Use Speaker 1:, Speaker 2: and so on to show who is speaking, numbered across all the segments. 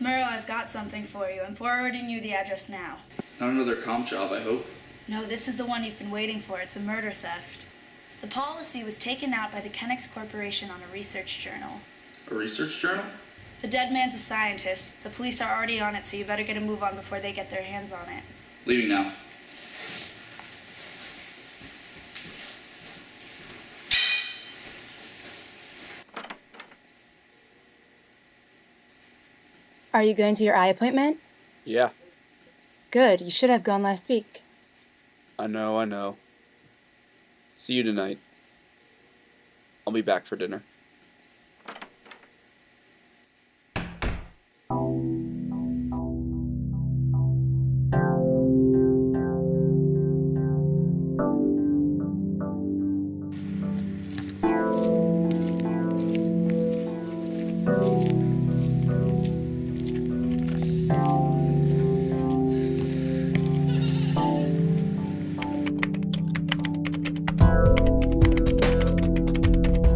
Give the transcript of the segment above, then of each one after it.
Speaker 1: Murrow, I've got something for you. I'm forwarding you the address now.
Speaker 2: Not another comp job, I hope.
Speaker 1: No, this is the one you've been waiting for. It's a murder theft. The policy was taken out by the Kennex Corporation on a research journal.
Speaker 2: A research journal?
Speaker 1: The dead man's a scientist. The police are already on it, so you better get a move on before they get their hands on it.
Speaker 2: Leaving now.
Speaker 3: Are you going to your eye appointment?
Speaker 4: Yeah,
Speaker 3: Good, you should have gone last week.
Speaker 4: I know. See you tonight. I'll be back for dinner.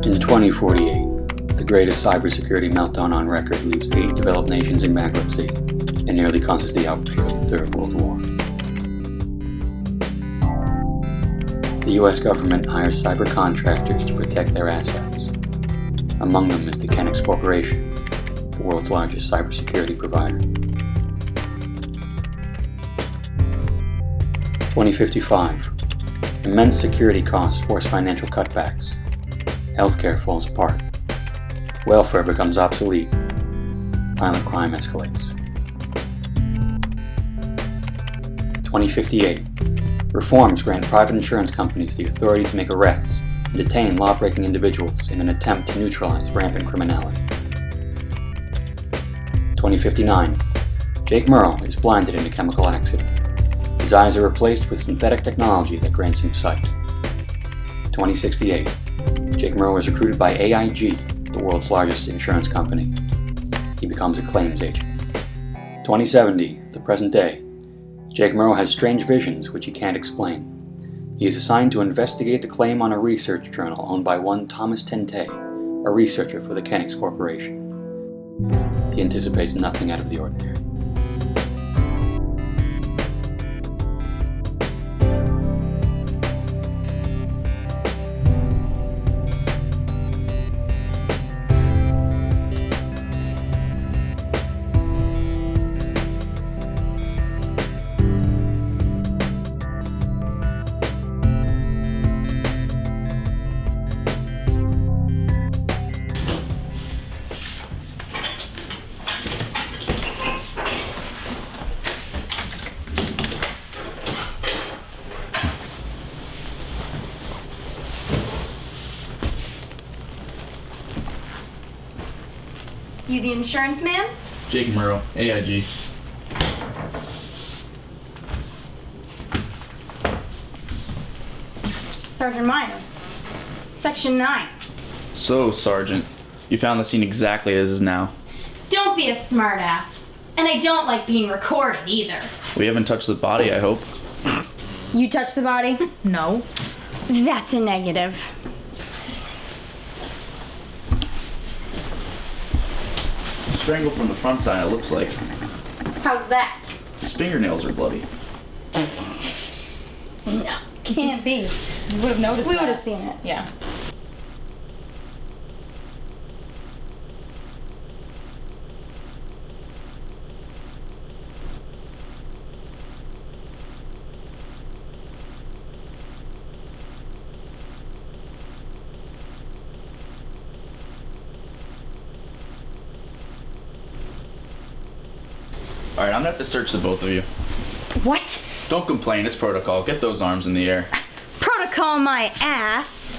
Speaker 5: In 2048, the greatest cybersecurity meltdown on record leaves 8 developed nations in bankruptcy and nearly causes the outbreak of the Third World War. The US government hires cyber contractors to protect their assets. Among them is the Kennex Corporation, the world's largest cybersecurity provider. 2055. Immense security costs force financial cutbacks. Healthcare falls apart. Welfare becomes obsolete. Violent crime escalates. 2058. Reforms grant private insurance companies the authority to make arrests and detain law-breaking individuals in an attempt to neutralize rampant criminality. 2059. Jake Murrow is blinded in a chemical accident. His eyes are replaced with synthetic technology that grants him sight. 2068. Jake Murrow is recruited by AIG, the world's largest insurance company. He becomes a claims agent. 2070, the present day. Jake Murrow has strange visions which he can't explain. He is assigned to investigate the claim on a research journal owned by one Thomas Tente, a researcher for the Kennex Corporation. He anticipates nothing out of the ordinary.
Speaker 6: You the insurance man?
Speaker 2: Jake Murrow, AIG.
Speaker 6: Sergeant Myers. Section 9.
Speaker 2: So, Sergeant, you found the scene exactly as is now.
Speaker 6: Don't be a smartass. And I don't like being recorded either.
Speaker 2: We haven't touched the body, I hope.
Speaker 6: You touched the body?
Speaker 7: No.
Speaker 6: That's a negative.
Speaker 2: Strangled from the front side, it looks like.
Speaker 6: How's that?
Speaker 2: His fingernails are bloody.
Speaker 6: No, can't be.
Speaker 7: You would have noticed
Speaker 6: We
Speaker 7: that.
Speaker 6: would have seen it.
Speaker 7: Yeah.
Speaker 2: Alright, I'm gonna have to search the both of you.
Speaker 6: What?
Speaker 2: Don't complain, it's protocol. Get those arms in the air.
Speaker 6: Protocol my ass.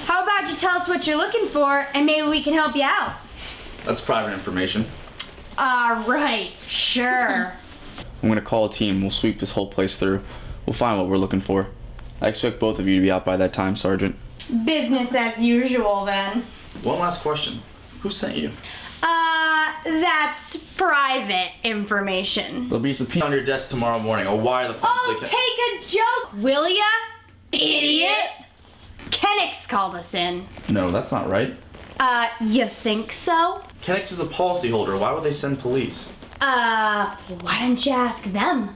Speaker 6: How about you tell us what you're looking for and maybe we can help you out?
Speaker 2: That's private information.
Speaker 6: Alright, sure.
Speaker 2: I'm gonna call a team. We'll sweep this whole place through. We'll find what we're looking for. I expect both of you to be out by that time, Sergeant.
Speaker 6: Business as usual then.
Speaker 2: One last question. Who sent you?
Speaker 6: That's private information.
Speaker 2: There'll be a subpoena on your desk tomorrow morning. A wire the funds
Speaker 6: Oh, take a joke, will ya? Idiot! Kennex called us in.
Speaker 2: No, that's not right.
Speaker 6: You think so?
Speaker 2: Kennex is a policyholder. Why would they send police?
Speaker 6: Why don't you ask them?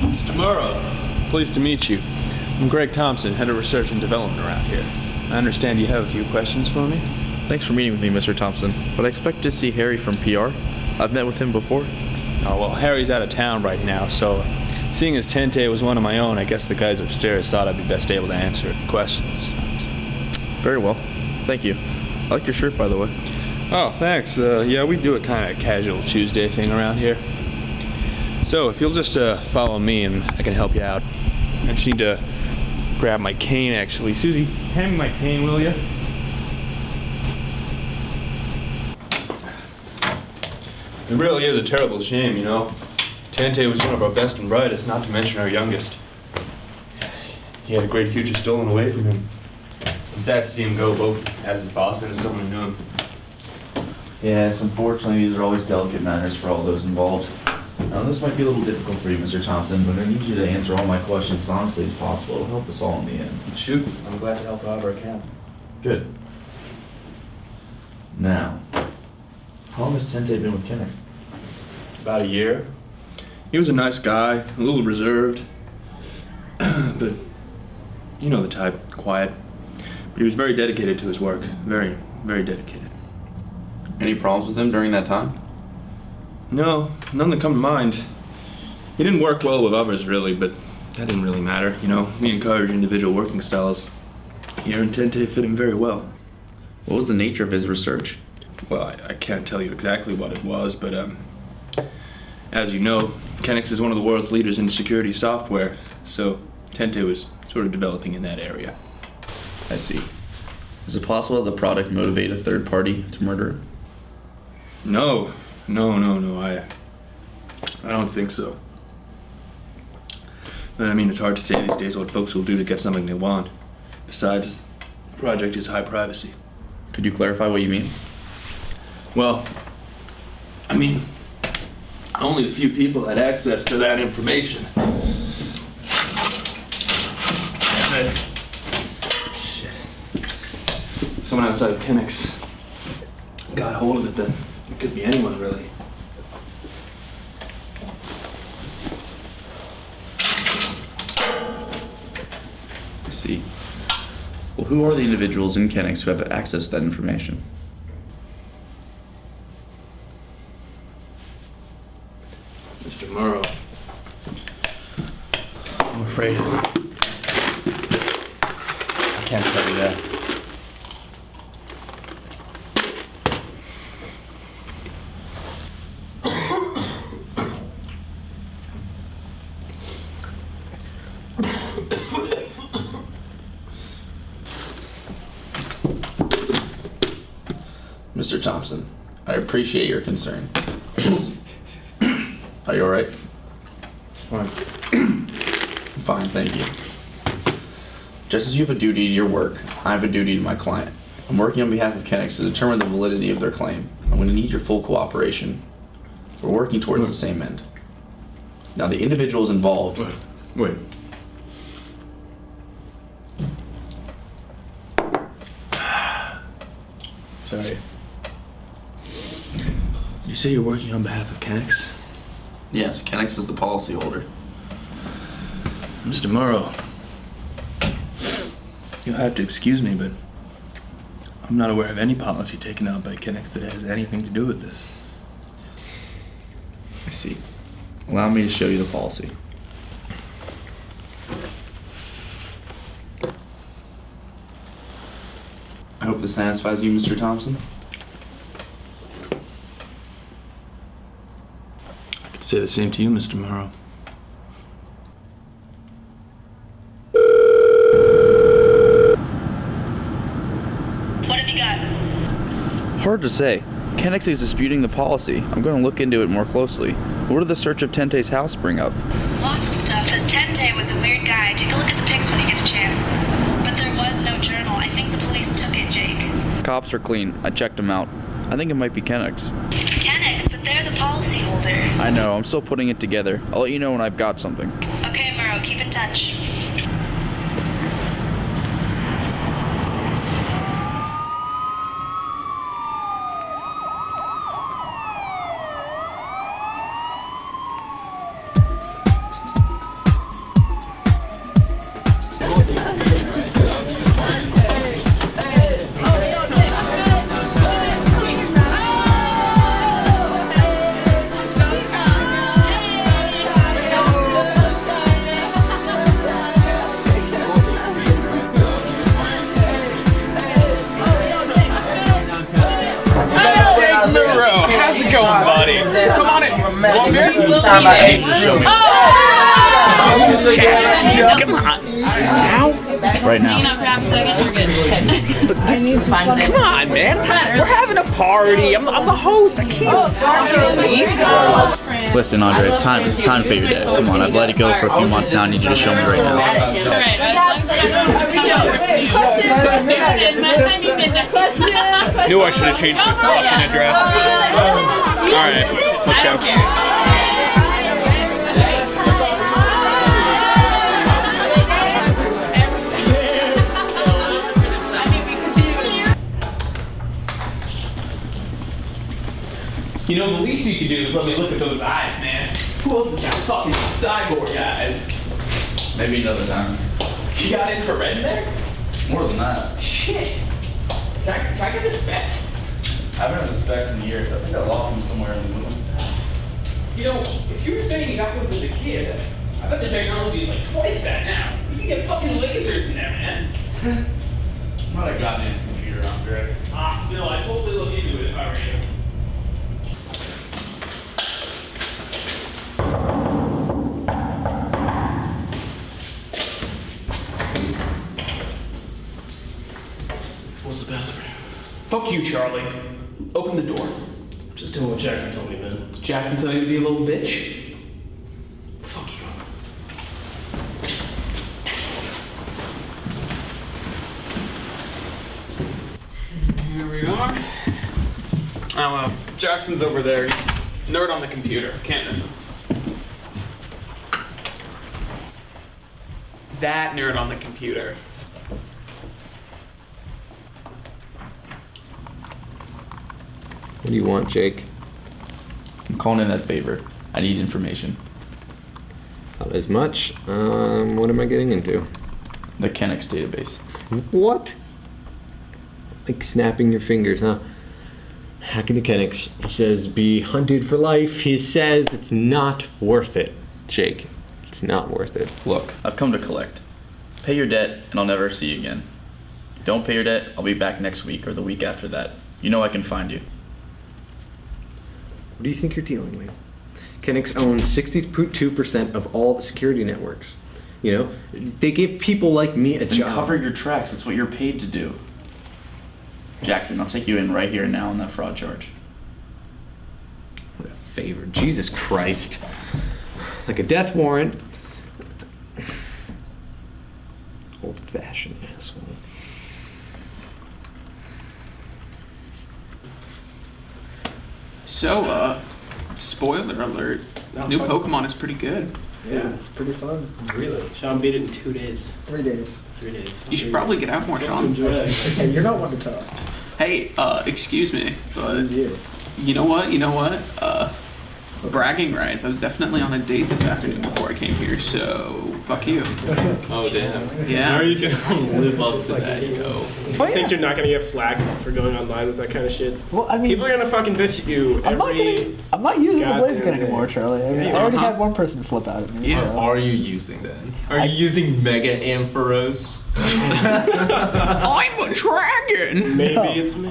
Speaker 7: Mr. Murrow, pleased to meet you. I'm Greg Thompson, head of research and development around here. I understand you have a few questions for me?
Speaker 2: Thanks for meeting with me, Mr. Thompson, but I expect to see Harry from PR. I've met with him before.
Speaker 7: Oh, well, Harry's out of town right now, so seeing as Tente was one of my own, I guess the guys upstairs thought I'd be best able to answer questions.
Speaker 2: Very well. Thank you. I like your shirt, by the way.
Speaker 7: Oh, thanks. Yeah, we do a kind of casual Tuesday thing around here. So, if you'll just follow me and I can help you out. I just need to grab my cane, actually. Susie, hand me my cane, will you? It really is a terrible shame, you know. Tente was one of our best and brightest, not to mention our youngest. He had a great future stolen away from him. I'm sad to see him go, both as his boss and as someone who knew him.
Speaker 2: Yes, unfortunately, these are always delicate matters for all those involved. Now, this might be a little difficult for you, Mr. Thompson, but I need you to answer all my questions as honestly as possible. It'll help us all in the end.
Speaker 7: Shoot, I'm glad to help however I can.
Speaker 2: Good. Now, how long has Tente been with Kennex?
Speaker 7: About a year. He was a nice guy, a little reserved, but you know the type, quiet. But he was very dedicated to his work, very, very dedicated.
Speaker 2: Any problems with him during that time?
Speaker 7: No, none that come to mind. He didn't work well with others, really, but that didn't really matter. You know, we encourage individual working styles. Here in Tente fit him very well.
Speaker 2: What was the nature of his research?
Speaker 7: Well, I can't tell you exactly what it was, but as you know, Kennex is one of the world's leaders in security software, so Tente was sort of developing in that area.
Speaker 2: I see. Is it possible that the product motivated a third party to murder him?
Speaker 7: No, I don't think so. But I mean, it's hard to say these days what folks will do to get something they want. Besides, the project is high privacy.
Speaker 2: Could you clarify what you mean?
Speaker 7: Well, I mean, only a few people had access to that information. Shit. Someone outside of Kennex got hold of it then. It could be anyone, really.
Speaker 2: I see. Well, who are the individuals in Kennex who have access to that information?
Speaker 7: Mr. Murrow. I'm afraid I can't tell you that.
Speaker 2: Mr. Thompson, I appreciate your concern. Are you alright?
Speaker 7: Fine.
Speaker 2: Fine, thank you. Just as you have a duty to your work, I have a duty to my client. I'm working on behalf of Kennex to determine the validity of their claim. I'm going to need your full cooperation. We're working towards the same end. Now, the individuals involved...
Speaker 7: Wait. Sorry. You say you're working on behalf of Kennex?
Speaker 2: Yes, Kennex is the policyholder.
Speaker 7: Mr. Murrow, you'll have to excuse me, but I'm not aware of any policy taken out by Kennex that has anything to do with this.
Speaker 2: I see. Allow me to show you the policy. I hope this satisfies you, Mr. Thompson.
Speaker 7: I could say the same to you, Mr. Murrow.
Speaker 1: What have you got?
Speaker 2: Hard to say. Kennex is disputing the policy. I'm going to look into it more closely. What did the search of Tente's house bring up?
Speaker 1: Lots of stuff. This Tente was a weird guy. Take a
Speaker 2: cops are clean. I checked them out. I think it might be Kennex.
Speaker 1: Kennex, but they're the policyholder.
Speaker 2: I know, I'm still putting it together. I'll let you know when I've got something.
Speaker 1: Okay, Murrow, keep in touch.
Speaker 8: Murrow, how's it going, buddy? Come on in. Want beer? Show me. Come on. Now?
Speaker 2: Right now.
Speaker 9: Hanging out for half a second, you're good.
Speaker 8: Come on, man. We're having a party. I'm the host. I can't leave.
Speaker 2: Listen, Andre, it's time to pay your debt. Come on, I've let it go for a few months now. I need you to show me right now.
Speaker 9: Alright,
Speaker 8: Knew I should have changed the fucking address. Alright, let's go. You know, the least you could do is let me look at those eyes, man. Who else has got fucking cyborg eyes?
Speaker 2: Maybe another time.
Speaker 8: You got infrared in there?
Speaker 2: More than that.
Speaker 8: Shit. Can I get the specs?
Speaker 2: I haven't had the specs in years. I think I lost them somewhere in the middle.
Speaker 8: You know, if you were saying you got those as a kid, I bet the technology is like twice that now. You can get fucking lasers in there, man.
Speaker 2: I might have gotten in a computer, Andre.
Speaker 8: Ah, still, I totally look into it if I were you.
Speaker 10: What's the password?
Speaker 8: Fuck you, Charlie. Open the door.
Speaker 10: Just doing what Jackson told me, man.
Speaker 8: Jackson tell you to be a little bitch? Fuck you. Here we are. Oh, Jackson's over there. He's nerd on the computer. Can't miss him. That nerd on the computer.
Speaker 7: What do you want, Jake?
Speaker 2: I'm calling in that favor. I need information.
Speaker 7: Not as much. What am I getting into?
Speaker 2: The Kennex database.
Speaker 7: What? Like snapping your fingers, huh? Hacking to Kennex. He says, be hunted for life. He says it's not worth it, Jake. It's not worth it.
Speaker 2: Look, I've come to collect. Pay your debt, and I'll never see you again. Don't pay your debt, I'll be back next week or the week after that. You know I can find you.
Speaker 7: What do you think you're dealing with? Kennex owns 62% of all the security networks. You know, they give people like me a
Speaker 2: Then
Speaker 7: job.
Speaker 2: cover your tracks. That's what you're paid to do. Jackson, I'll take you in right here and now on that fraud charge.
Speaker 7: What a favor. Jesus Christ. Like a death warrant. Old-fashioned asshole.
Speaker 8: So, spoiler alert. New Pokemon is pretty good.
Speaker 11: Yeah, it's pretty fun.
Speaker 10: Really? Sean beat it in 2 days.
Speaker 11: 3 days.
Speaker 10: 3 days.
Speaker 8: You should probably get out more, Sean.
Speaker 11: Hey, you're not one to talk.
Speaker 8: Hey, excuse me, but
Speaker 11: Excuse you.
Speaker 8: you know what? Bragging rights. I was definitely on a date this afternoon before I came here, so fuck you.
Speaker 10: Oh, damn.
Speaker 8: Yeah.
Speaker 10: How are you gonna live up to that, yo?
Speaker 11: You think you're not gonna get flagged for going online with that kind of shit?
Speaker 12: Well, I mean,
Speaker 11: People are gonna fucking bitch at you
Speaker 12: I'm not using the
Speaker 11: goddamn
Speaker 12: Blaziken
Speaker 11: day.
Speaker 12: anymore, Charlie. I mean, I already had one person flip out at me.
Speaker 8: Yeah.
Speaker 12: So.
Speaker 10: Are you using then? Are you using Mega Ampharos?
Speaker 8: I'm a dragon!
Speaker 11: Maybe
Speaker 12: No.
Speaker 11: it's me.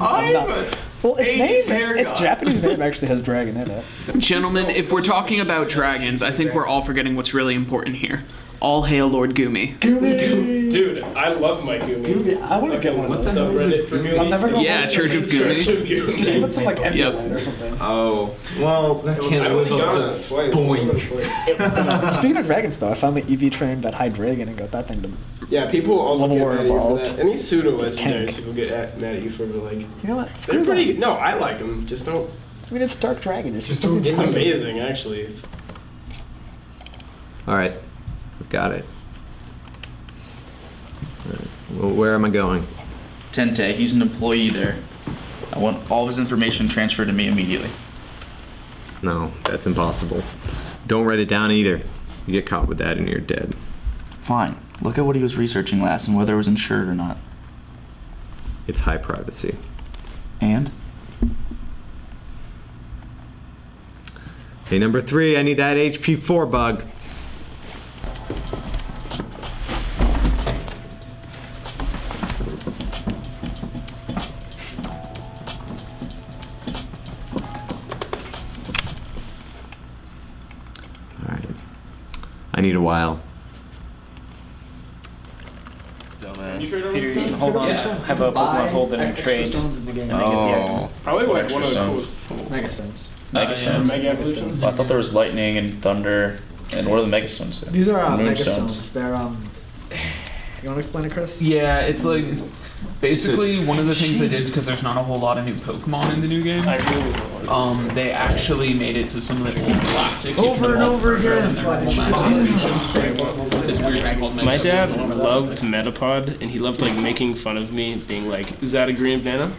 Speaker 12: Well, its
Speaker 10: 80s
Speaker 12: name,
Speaker 10: hair
Speaker 12: its
Speaker 10: guy.
Speaker 12: Japanese name actually has dragon in it.
Speaker 8: Gentlemen, if we're talking about dragons, I think we're all forgetting what's really important here. All hail Lord Goomy.
Speaker 11: Dude, I love my Goomy.
Speaker 12: I want to get one of those.
Speaker 11: Subreddit for Goomy.
Speaker 12: I'm never going
Speaker 8: Yeah, Church of Goomy.
Speaker 12: Just give it some like emulate or something.
Speaker 10: Oh, well, that can't live up to point.
Speaker 12: Speaking of dragons, though, I found the EV train that high dragon and got that thing to.
Speaker 11: Yeah, people also
Speaker 12: Level
Speaker 11: get
Speaker 12: war
Speaker 11: mad at you for
Speaker 12: evolved.
Speaker 11: that. Any pseudo legendaries,
Speaker 12: Tank.
Speaker 11: people get mad at you for like.
Speaker 12: You know what?
Speaker 11: They're
Speaker 12: Screw
Speaker 11: pretty
Speaker 12: that.
Speaker 11: good. No, I like them. Just don't.
Speaker 12: I mean, it's dark dragon. It's just
Speaker 11: It's amazing, actually. It's.
Speaker 13: All right, I've got it. All right. Well, where am I going?
Speaker 2: Tente, he's an employee there. I want all of his information transferred to me immediately.
Speaker 13: No, that's impossible. Don't write it down either. You get caught with that and you're dead.
Speaker 2: Fine. Look at what he was researching last and whether it was insured or not.
Speaker 13: It's high privacy.
Speaker 2: And?
Speaker 13: Hey, number 3, I need that HP4 bug. All right. I need a while.
Speaker 8: Peter, hold on. Have a Pokemon hold in a trade.
Speaker 2: Oh.
Speaker 11: Probably like one of the
Speaker 2: Megastones.
Speaker 11: coolest.
Speaker 12: Megastones.
Speaker 2: Megastones?
Speaker 11: Mega evolutions.
Speaker 2: I thought there was lightning and thunder. And what are the megastones?
Speaker 12: These are
Speaker 2: Moonstones.
Speaker 12: megastones. They're You want to explain it, Chris?
Speaker 8: Yeah, it's like basically one of the things they did, because there's not a whole lot of new Pokemon in the new game. They actually made it so some of the old plastics
Speaker 12: Over and over again.
Speaker 8: This weird thing called
Speaker 11: My
Speaker 8: Mega
Speaker 11: dad
Speaker 8: Evolution.
Speaker 11: loved Metapod, and he loved like making fun of me, being like, "Is that a green banana?"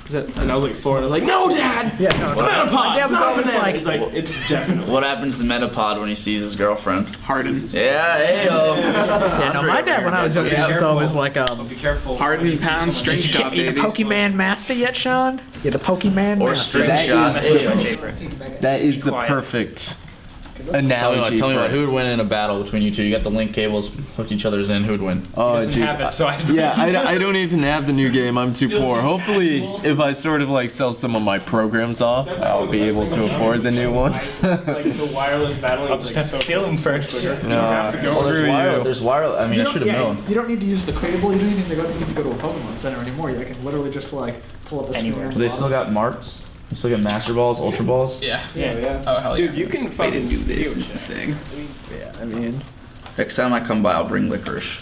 Speaker 11: And I was like 4, and I was like, "No, Dad!
Speaker 12: Yeah, no,
Speaker 11: It's Metapod!
Speaker 12: my dad
Speaker 11: It's
Speaker 12: was
Speaker 11: not a
Speaker 12: always
Speaker 11: banana!"
Speaker 12: like-
Speaker 11: He's like, "It's definitely."
Speaker 2: What happens to Metapod when he sees his girlfriend?
Speaker 8: Harden.
Speaker 2: Yeah, hey yo.
Speaker 12: Yeah, no, my dad when I was younger was always like,
Speaker 8: Be careful. Harden, pound, straight shot,
Speaker 12: you
Speaker 8: baby.
Speaker 12: the Pokemon Master yet, Sean? You're the Pokemon
Speaker 2: Or
Speaker 12: Master.
Speaker 2: string shot.
Speaker 10: That is the perfect analogy.
Speaker 2: Tell me
Speaker 10: for
Speaker 2: what.
Speaker 10: it.
Speaker 2: Who would win in a battle between you two? You got the link cables hooked each other's in. Who would win?
Speaker 10: Oh,
Speaker 11: Doesn't have it, so I
Speaker 10: yeah, I don't even have the new game. I'm too poor. Hopefully, if I sort of like sell some of my programs off, I'll be able to afford the new one.
Speaker 11: Like the wireless battling. I'll just have to steal them first. You don't have to go.
Speaker 2: Well,
Speaker 10: Screw you.
Speaker 2: there's wireless. I mean, I should have known.
Speaker 12: You don't need to use the Cradable. You don't even need to go to a Pokemon Center anymore. You can literally just like pull up a screen.
Speaker 2: Do they still got marks? You still get Master Balls, Ultra Balls?
Speaker 8: Yeah.
Speaker 11: Yeah.
Speaker 8: Oh, hell
Speaker 11: Dude,
Speaker 8: yeah.
Speaker 11: you can fucking
Speaker 8: do this is the thing.
Speaker 12: Yeah, I mean.
Speaker 2: Next time I come by, I'll bring licorice.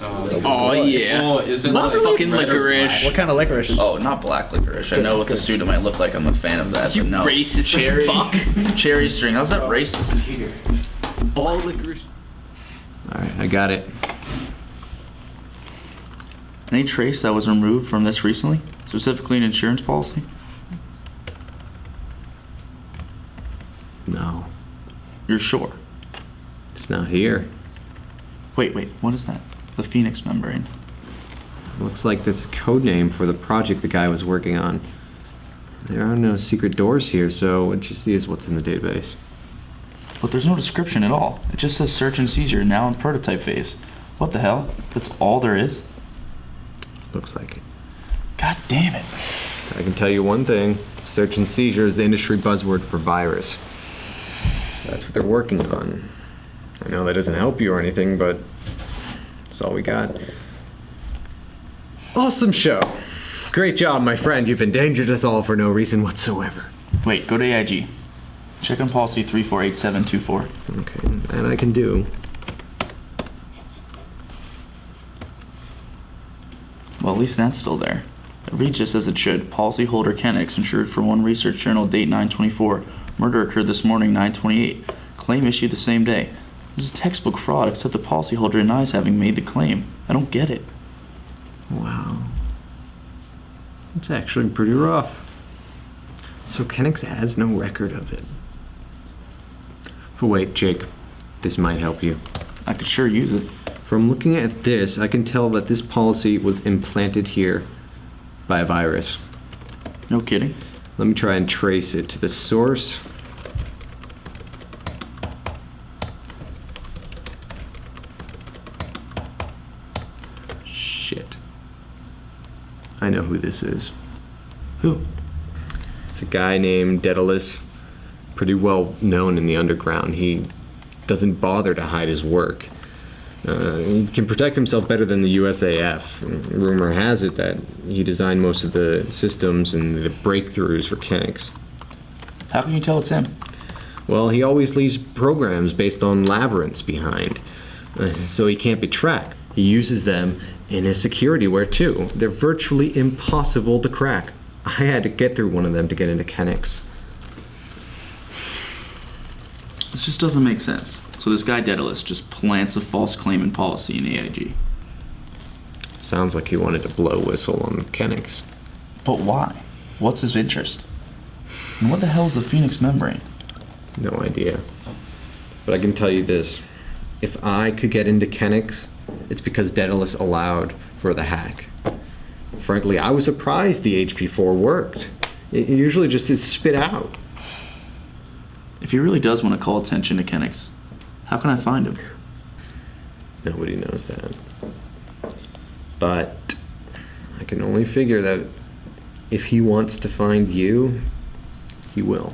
Speaker 8: Oh, yeah.
Speaker 10: Oh, is it
Speaker 8: Not
Speaker 10: like
Speaker 8: fucking
Speaker 10: red or
Speaker 8: licorice.
Speaker 12: What kind of licorice is it?
Speaker 2: Oh, not black licorice. I know what the suit might look like. I'm a fan of that.
Speaker 8: You
Speaker 2: but no.
Speaker 8: racist
Speaker 2: Cherry,
Speaker 8: fuck.
Speaker 2: cherry string. How's that racist?
Speaker 8: All licorice.
Speaker 13: All right, I got it.
Speaker 2: Any trace that was removed from this recently? Specifically an insurance policy?
Speaker 13: No,
Speaker 2: You're sure?
Speaker 13: it's not here.
Speaker 2: Wait, what is that? The Phoenix membrane.
Speaker 13: Looks like that's a code name for the project the guy was working on. There are no secret doors here, so what you see is what's in the database.
Speaker 2: But there's no description at all. It just says search and seizure, now in prototype phase. What the hell? That's all there is?
Speaker 13: Looks like it.
Speaker 2: God damn it.
Speaker 13: I can tell you one thing. Search and seizure is the industry buzzword for virus. So that's what they're working on. I know that doesn't help you or anything, but that's all we got. Awesome show. Great job, my friend. You've endangered us all for no reason whatsoever.
Speaker 2: Wait, go to AIG. Check on policy 348724.
Speaker 13: Okay, and I can do.
Speaker 2: Well, at least that's still there. It reads just as it should. Policyholder Kennex, insured for one research journal, date 9/24. Murder occurred this morning, 9/28. Claim issued the same day. This is textbook fraud, except the policyholder denies having made the claim. I don't get it.
Speaker 13: Wow. It's actually pretty rough. So Kennex has no record of it. But wait, Jake, this might help you.
Speaker 2: I could sure use it.
Speaker 13: From looking at this, I can tell that this policy was implanted here by a virus.
Speaker 2: No kidding.
Speaker 13: Let me try and trace it to the source. Shit. I know who this is.
Speaker 2: Who?
Speaker 13: It's a guy named Daedalus, pretty well known in the underground. He doesn't bother to hide his work. He can protect himself better than the USAF. Rumor has it that he designed most of the systems and the breakthroughs for Kenix.
Speaker 2: How can you tell it's him?
Speaker 13: Well, he always leaves programs based on labyrinths behind, so he can't be tracked. He uses them in his security-ware too. They're virtually impossible to crack. I had to get through one of them to get into Kenix.
Speaker 2: This just doesn't make sense. So this guy Daedalus just plants a false claim and policy in AIG.
Speaker 13: Sounds like he wanted to blow whistle on Kenix.
Speaker 2: But why? What's his interest? And what the hell is the Phoenix membrane?
Speaker 13: No idea. But I can tell you this. If I could get into Kenix, it's because Daedalus allowed for the hack. Frankly, I was surprised the HP4 worked. It usually just is spit out.
Speaker 2: If he really does want to call attention to Kenix, how can I find him?
Speaker 13: Nobody knows that. But I can only figure that if he wants to find you, he will.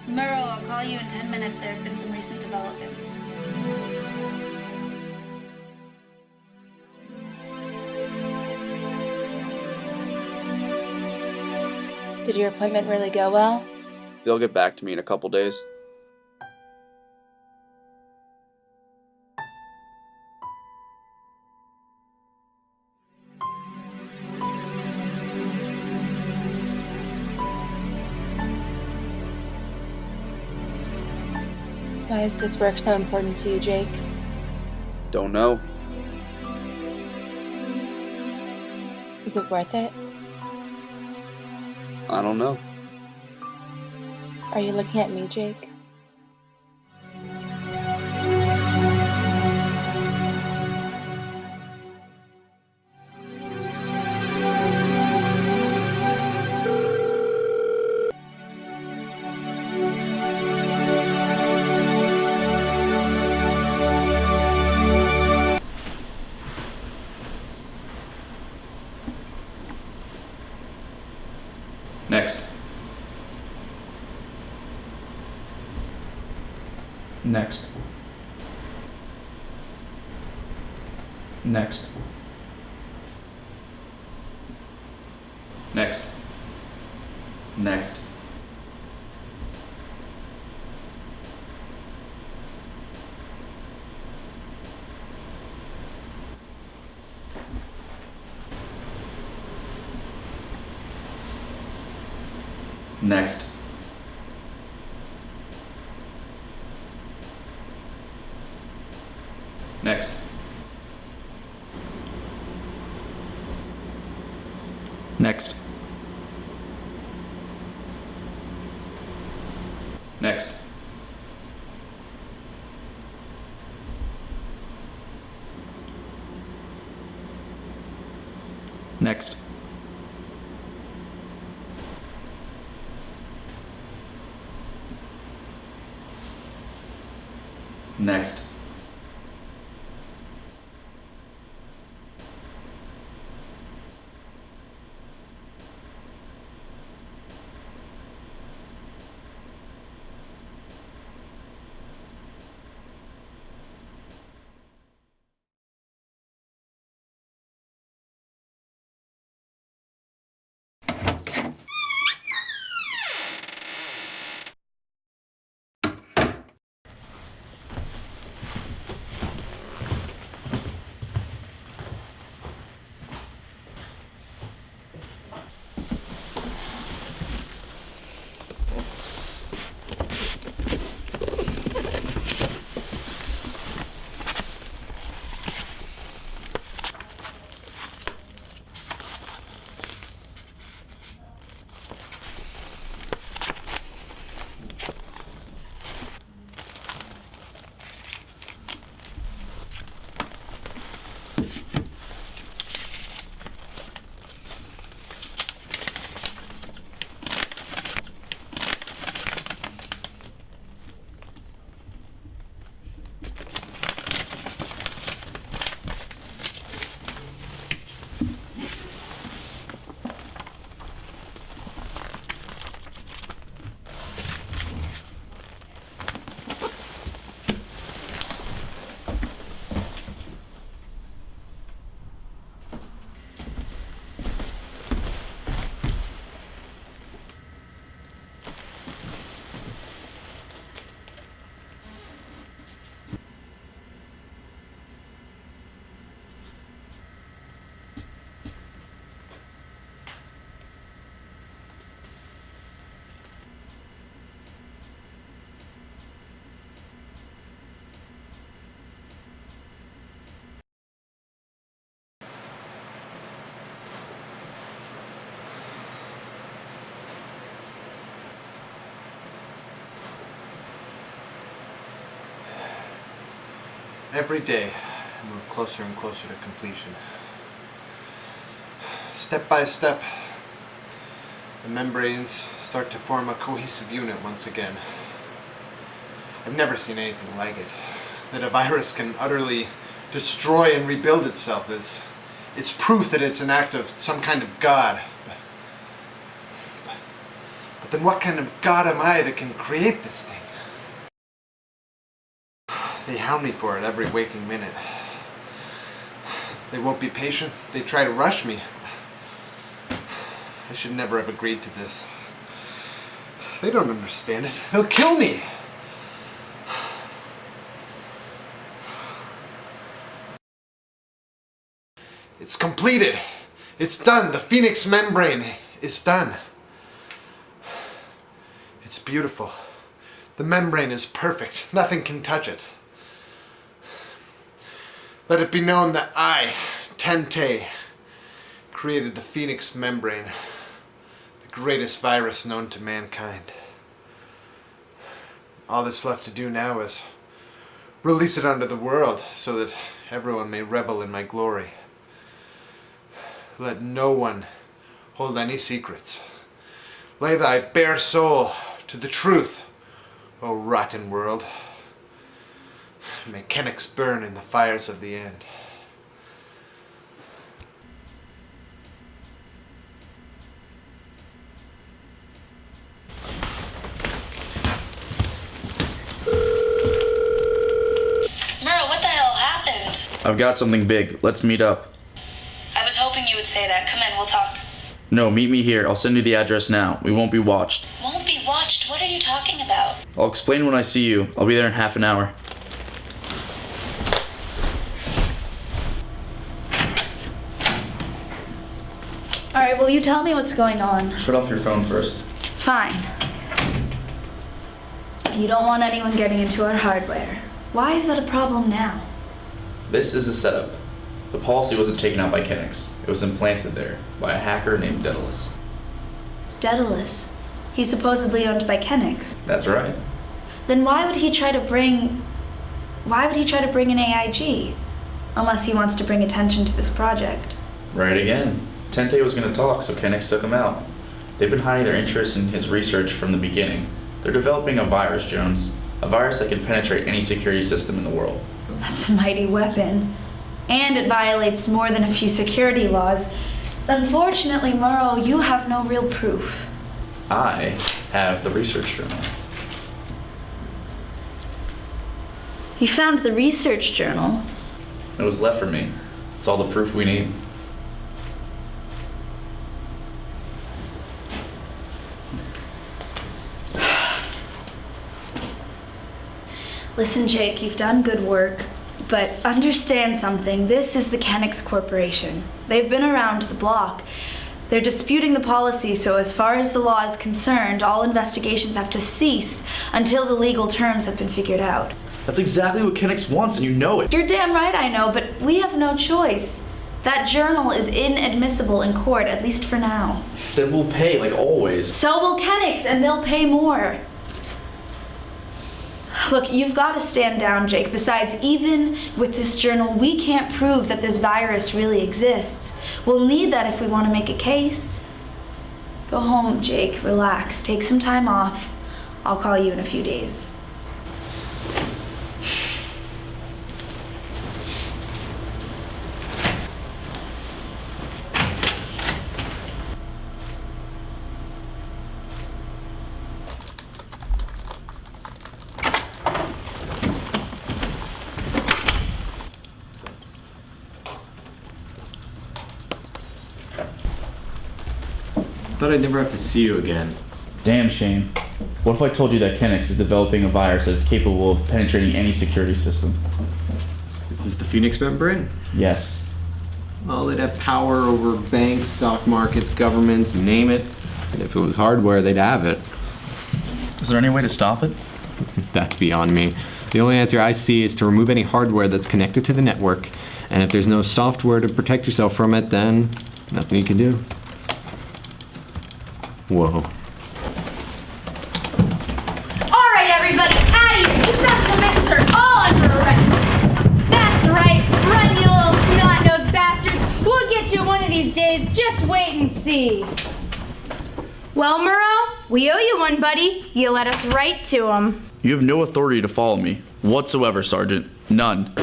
Speaker 1: Murrow, I'll call you in 10 minutes. There have been some recent developments.
Speaker 3: Did your appointment really go well?
Speaker 4: They'll get back to me in a couple days.
Speaker 3: Why is this work so important to you, Jake?
Speaker 4: Don't know.
Speaker 3: Is it worth it?
Speaker 4: I don't know.
Speaker 3: Are you looking at me, Jake?
Speaker 2: Next. Next. Next. Next. Next. Next. Next. Next. Next. Next. Next.
Speaker 14: Every day, I move closer and closer to completion. Step by step, the membranes start to form a cohesive unit once again. I've never seen anything like it. That a virus can utterly destroy and rebuild itself it's proof that it's an act of some kind of god. But then what kind of god am I that can create this thing? They hound me for it every waking minute. They won't be patient. They try to rush me. I should never have agreed to this. They don't understand it. They'll kill me! It's completed. It's done. The Phoenix membrane is done. It's beautiful. The membrane is perfect. Nothing can touch it. Let it be known that I, Tente, created the Phoenix membrane, the greatest virus known to mankind. All that's left to do now is release it unto the world so that everyone may revel in my glory. Let no one hold any secrets. Lay thy bare soul to the truth, O rotten world. May Kennex burn in the fires of the end.
Speaker 1: Murrow, what the hell happened?
Speaker 2: I've got something big. Let's meet up.
Speaker 1: I was hoping you would say that. Come in, we'll talk.
Speaker 2: No, meet me here. I'll send you the address now. We won't be watched.
Speaker 1: Won't be watched? What are you talking about?
Speaker 2: I'll explain when I see you. I'll be there in half an hour.
Speaker 1: Alright, will you tell me what's going on?
Speaker 2: Shut off your phone first.
Speaker 1: Fine. You don't want anyone getting into our hardware. Why is that a problem now?
Speaker 2: This is the setup. The policy wasn't taken out by Kenix. It was implanted there by a hacker named Daedalus.
Speaker 1: Daedalus? He's supposedly owned by Kenix.
Speaker 2: That's right.
Speaker 1: Then why would he try to bring in AIG? Unless he wants to bring attention to this project.
Speaker 2: Right again. Tente was going to talk, so Kenix took him out. They've been hiding their interest in his research from the beginning. They're developing a virus, Jones. A virus that can penetrate any security system in the world.
Speaker 1: That's a mighty weapon. And it violates more than a few security laws. Unfortunately, Murrow, you have no real proof.
Speaker 2: I have the research journal.
Speaker 1: You found the research journal?
Speaker 2: It was left for me. It's all the proof we need.
Speaker 1: Listen, Jake, you've done good work, but understand something. This is the Kenix Corporation. They've been around the block. They're disputing the policy, so as far as the law is concerned, all investigations have to cease until the legal terms have been figured out.
Speaker 2: That's exactly what Kenix wants, and you know it.
Speaker 1: You're damn right I know, but we have no choice. That journal is inadmissible in court, at least for now.
Speaker 2: Then we'll pay, like always.
Speaker 1: So will Kenix, and they'll pay more. Look, you've got to stand down, Jake. Besides, even with this journal, we can't prove that this virus really exists. We'll need that if we want to make a case. Go home, Jake. Relax. Take some time off. I'll call you in a few days.
Speaker 13: Thought I'd never have to see you again.
Speaker 2: Damn shame. What if I told you that Kenix is developing a virus that is capable of penetrating any security system?
Speaker 13: Is this the Phoenix membrane?
Speaker 2: Yes.
Speaker 13: Well, they'd have power over banks, stock markets, governments, you name it. And if it was hardware, they'd have it.
Speaker 2: Is there any way to stop it?
Speaker 13: That's beyond me. The only answer I see is to remove any hardware that's connected to the network, and if there's no software to protect yourself from it, then nothing you can do. Whoa.
Speaker 6: All right, everybody, out of here. These sons of bitches are all under arrest. That's right. Run, you little snot-nosed bastards. We'll get you one of these days. Just wait and see. Well, Murrow, we owe you one, buddy. You led us right to him.
Speaker 2: You have no authority to follow me whatsoever, Sergeant. None.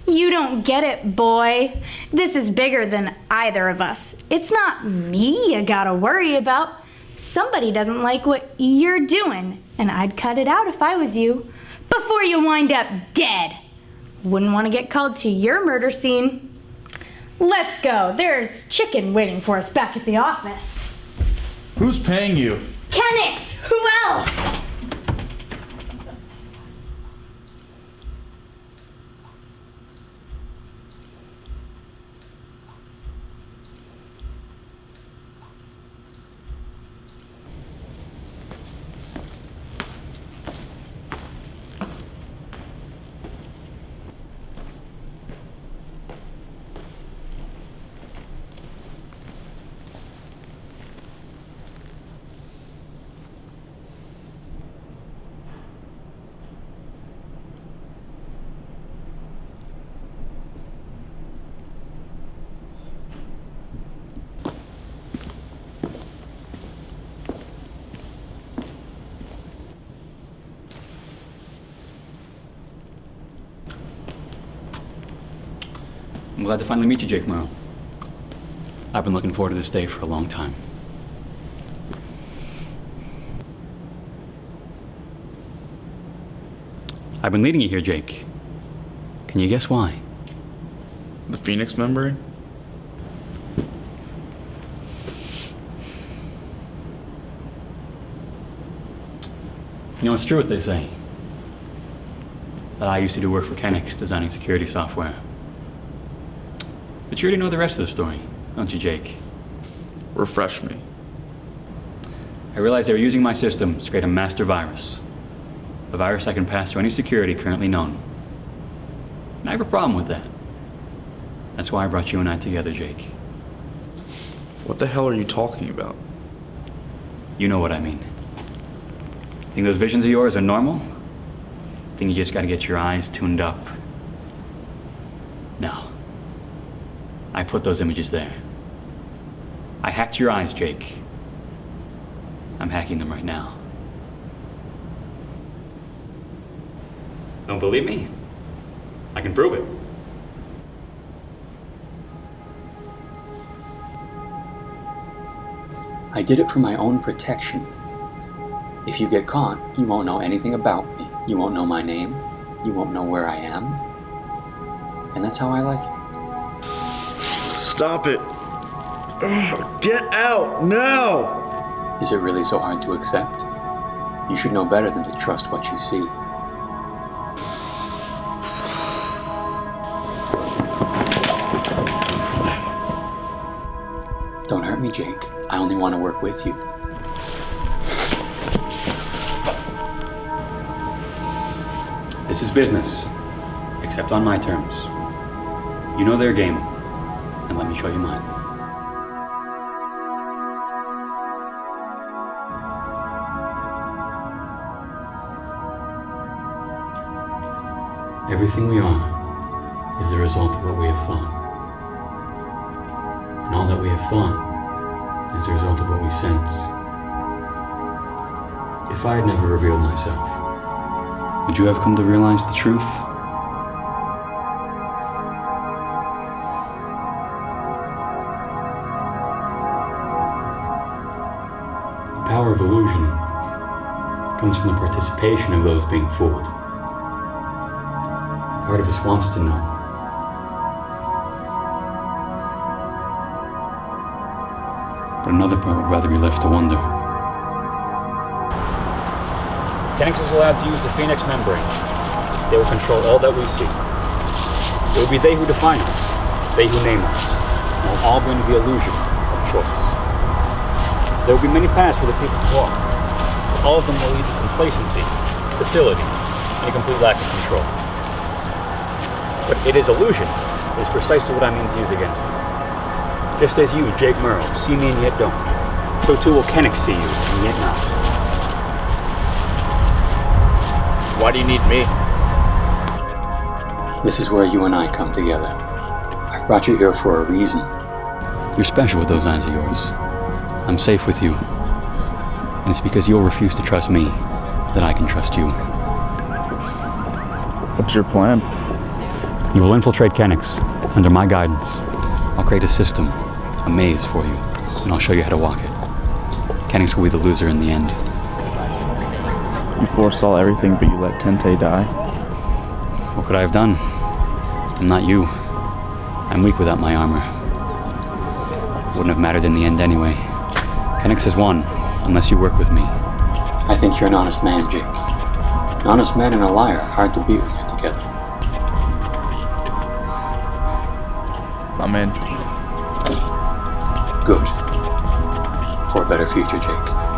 Speaker 6: You don't get it, boy. This is bigger than either of us. It's not me you gotta worry about. Somebody doesn't like what you're doing, and I'd cut it out if I was you. Before you wind up dead. Wouldn't want to get called to your murder scene. Let's go. There's chicken waiting for us back at the office.
Speaker 2: Who's paying you?
Speaker 6: Kenix! Who else?
Speaker 5: I'm glad to finally meet you, Jake Murrow. I've been looking forward to this day for a long time. I've been leading you here, Jake. Can you guess why?
Speaker 2: The Phoenix membrane?
Speaker 5: You know, it's true what they say. That I used to do work for Kenix, designing security software. But you already know the rest of the story, don't you, Jake?
Speaker 2: Refresh me.
Speaker 5: I realized they were using my systems to create a master virus. A virus I can pass through any security currently known. And I have a problem with that. That's why I brought you and I together, Jake.
Speaker 2: What the hell are you talking about?
Speaker 5: You know what I mean. Think those visions of yours are normal? Think you just gotta get your eyes tuned up? No. I put those images there. I hacked your eyes, Jake. I'm hacking them right now. Don't believe me? I can prove it. I did it for my own protection. If you get caught, you won't know anything about me. You won't know my name. You won't know where I am. And that's how I like it.
Speaker 10: Stop it. Get out now!
Speaker 5: Is it really so hard to accept? You should know better than to trust what you see. Don't hurt me, Jake. I only want to work with you. This is business, except on my terms. You know their game, and let me show you mine. Everything we are is the result of what we have thought. And all that we have thought is the result of what we sense. If I had never revealed myself, would you have come to realize the truth? The power of illusion comes from the participation of those being fooled. Part of us wants to know. But another part would rather be left to wonder. Kenix is allowed to use the Phoenix membrane. They will control all that we see. It will be they who define us, they who name us, and will all bring the illusion of choice. There will be many paths for the people to walk, but all of them will lead to complacency, facility, and a complete lack of control. But it is illusion is precisely what I mean to use against them. Just as you, Jake Murrow, see me and yet don't, so too will Kenix see you and yet not.
Speaker 2: Why do you need me?
Speaker 5: This is where you and I come together. I've brought you here for a reason. You're special with those eyes of yours. I'm safe with you. And it's because you'll refuse to trust me that I can trust you.
Speaker 2: What's your plan?
Speaker 5: You will infiltrate Kenix under my guidance. I'll create a system, a maze for you, and I'll show you how to walk it. Kenix will be the loser in the end.
Speaker 2: You foresaw everything, but you let Tente die.
Speaker 5: What could I have done? I'm not you. I'm weak without my armor. Wouldn't have mattered in the end anyway. Kenix has won, unless you work with me. I think you're an honest man, Jake. An honest man and a liar are hard to beat when you're together.
Speaker 2: I'm in.
Speaker 5: Good. For a better future, Jake.